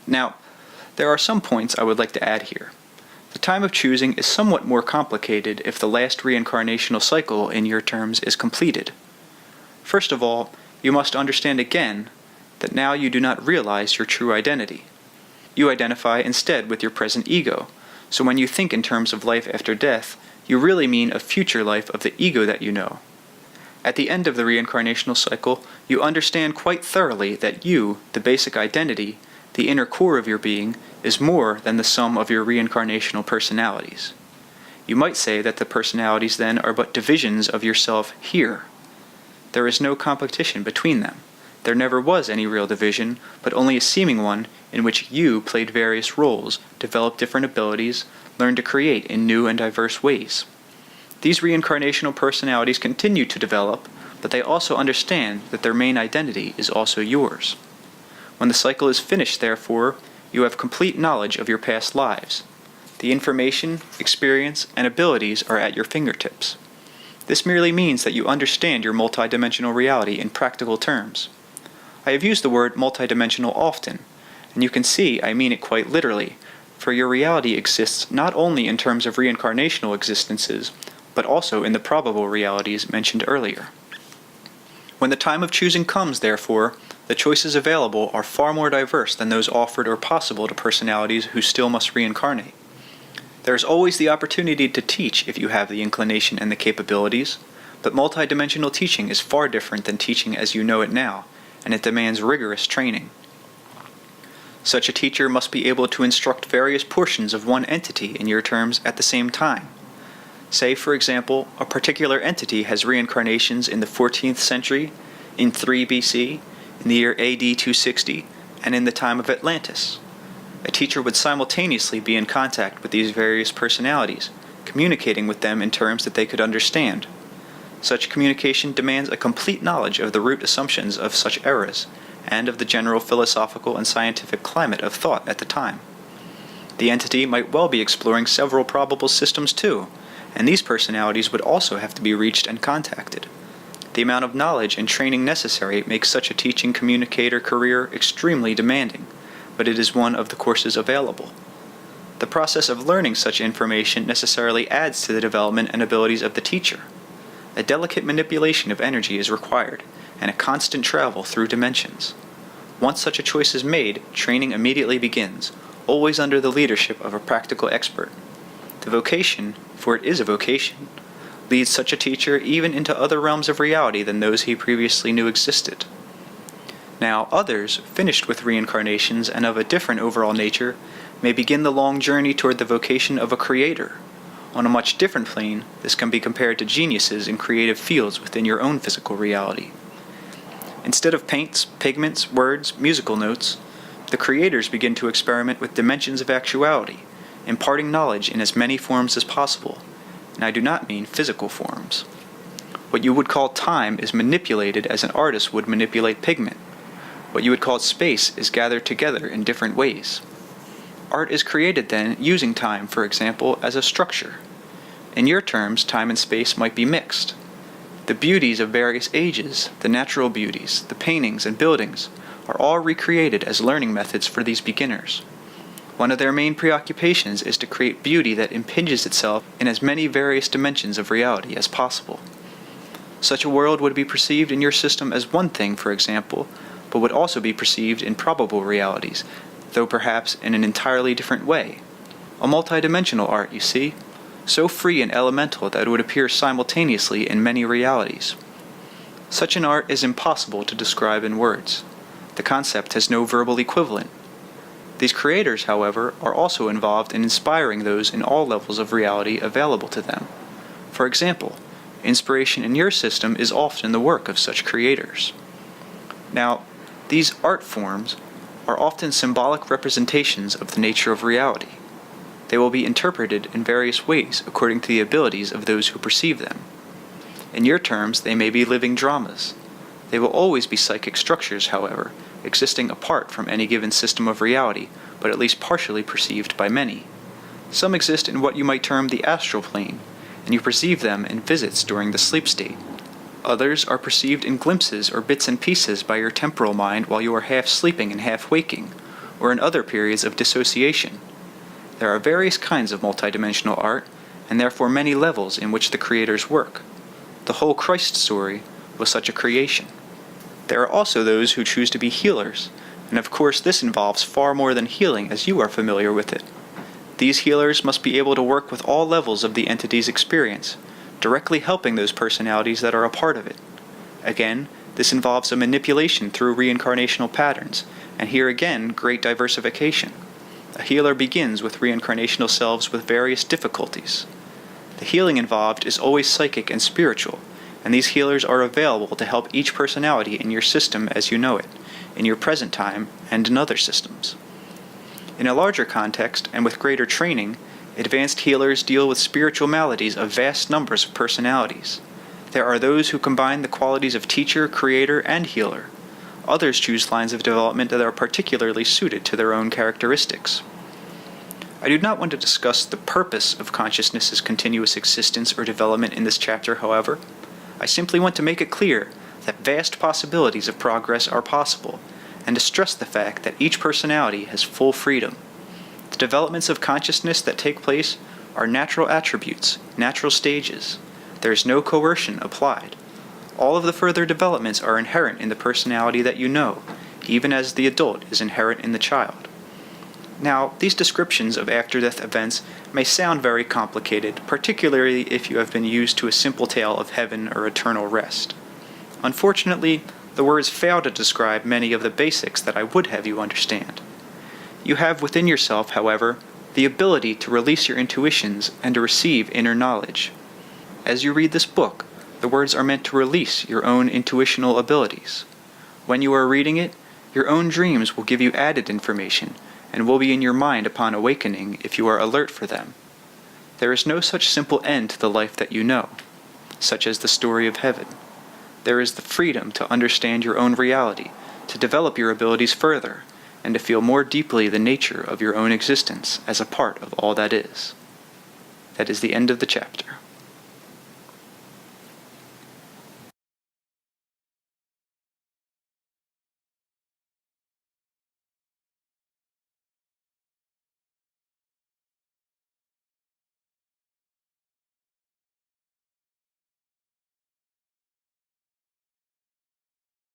Now, there are some points I would like to add here. The time of choosing is somewhat more complicated if the last reincarnational cycle in your terms is completed. First of all, you must understand again that now you do not realize your true identity. You identify instead with your present ego, so when you think in terms of life after death, you really mean a future life of the ego that you know. At the end of the reincarnational cycle, you understand quite thoroughly that you, the basic identity, the inner core of your being, is more than the sum of your reincarnational personalities. You might say that the personalities then are but divisions of yourself here. There is no competition between them. There never was any real division, but only a seeming one in which you played various roles, developed different abilities, learned to create in new and diverse ways. These reincarnational personalities continue to develop, but they also understand that their main identity is also yours. When the cycle is finished, therefore, you have complete knowledge of your past lives. The information, experience, and abilities are at your fingertips. This merely means that you understand your multidimensional reality in practical terms. I have used the word multidimensional often, and you can see I mean it quite literally, for your reality exists not only in terms of reincarnational existences, but also in the probable realities mentioned earlier. When the time of choosing comes, therefore, the choices available are far more diverse than those offered or possible to personalities who still must reincarnate. There is always the opportunity to teach if you have the inclination and the capabilities, but multidimensional teaching is far different than teaching as you know it now, and it demands rigorous training. Such a teacher must be able to instruct various portions of one entity in your terms at the same time. Say, for example, a particular entity has reincarnations in the 14th century, in 3 BC, in the year AD 260, and in the time of Atlantis. A teacher would simultaneously be in contact with these various personalities, communicating with them in terms that they could understand. Such communication demands a complete knowledge of the root assumptions of such eras, and of the general philosophical and scientific climate of thought at the time. The entity might well be exploring several probable systems too, and these personalities would also have to be reached and contacted. The amount of knowledge and training necessary makes such a teaching communicator career extremely demanding, but it is one of the courses available. The process of learning such information necessarily adds to the development and abilities of the teacher. A delicate manipulation of energy is required, and a constant travel through dimensions. Once such a choice is made, training immediately begins, always under the leadership of a practical expert. The vocation, for it is a vocation, leads such a teacher even into other realms of reality than those he previously knew existed. Now, others, finished with reincarnations and of a different overall nature, may begin the long journey toward the vocation of a creator. On a much different plane, this can be compared to geniuses in creative fields within your own physical reality. Instead of paints, pigments, words, musical notes, the creators begin to experiment with dimensions of actuality, imparting knowledge in as many forms as possible, and I do not mean physical forms. What you would call time is manipulated as an artist would manipulate pigment. What you would call space is gathered together in different ways. Art is created then using time, for example, as a structure. In your terms, time and space might be mixed. The beauties of various ages, the natural beauties, the paintings and buildings, are all recreated as learning methods for these beginners. One of their main preoccupations is to create beauty that impinges itself in as many various dimensions of reality as possible. Such a world would be perceived in your system as one thing, for example, but would also be perceived in probable realities, though perhaps in an entirely different way. A multidimensional art, you see, so free and elemental that it would appear simultaneously in many realities. Such an art is impossible to describe in words. The concept has no verbal equivalent. These creators, however, are also involved in inspiring those in all levels of reality available to them. For example, inspiration in your system is often the work of such creators. Now, these art forms are often symbolic representations of the nature of reality. They will be interpreted in various ways according to the abilities of those who perceive them. In your terms, they may be living dramas. They will always be psychic structures, however, existing apart from any given system of reality, but at least partially perceived by many. Some exist in what you might term the astral plane, and you perceive them in visits during the sleep state. Others are perceived in glimpses or bits and pieces by your temporal mind while you are half sleeping and half waking, or in other periods of dissociation. There are various kinds of multidimensional art, and therefore many levels in which the creators work. The whole Christ story was such a creation. There are also those who choose to be healers, and of course this involves far more than healing as you are familiar with it. These healers must be able to work with all levels of the entity's experience, directly helping those personalities that are a part of it. Again, this involves a manipulation through reincarnational patterns, and here again, great diversification. A healer begins with reincarnational selves with various difficulties. The healing involved is always psychic and spiritual, and these healers are available to help each personality in your system as you know it, in your present time, and in other systems. In a larger context, and with greater training, advanced healers deal with spiritual maladies of vast numbers of personalities. There are those who combine the qualities of teacher, creator, and healer. Others choose lines of development that are particularly suited to their own characteristics. I do not want to discuss the purpose of consciousness's continuous existence or development in this chapter, however. I simply want to make it clear that vast possibilities of progress are possible, and to stress the fact that each personality has full freedom. The developments of consciousness that take place are natural attributes, natural stages. There is no coercion applied. All of the further developments are inherent in the personality that you know, even as the adult is inherent in the child. Now, these descriptions of after-death events may sound very complicated, particularly if you have been used to a simple tale of heaven or eternal rest. Unfortunately, the words fail to describe many of the basics that I would have you understand. You have within yourself, however, the ability to release your intuitions and to receive inner knowledge. As you read this book, the words are meant to release your own intuitional abilities. When you are reading it, your own dreams will give you added information and will be in your mind upon awakening if you are alert for them. There is no such simple end to the life that you know, such as the story of heaven. There is the freedom to understand your own reality, to develop your abilities further, and to feel more deeply the nature of your own existence as a part of all that is. That is the end of the chapter.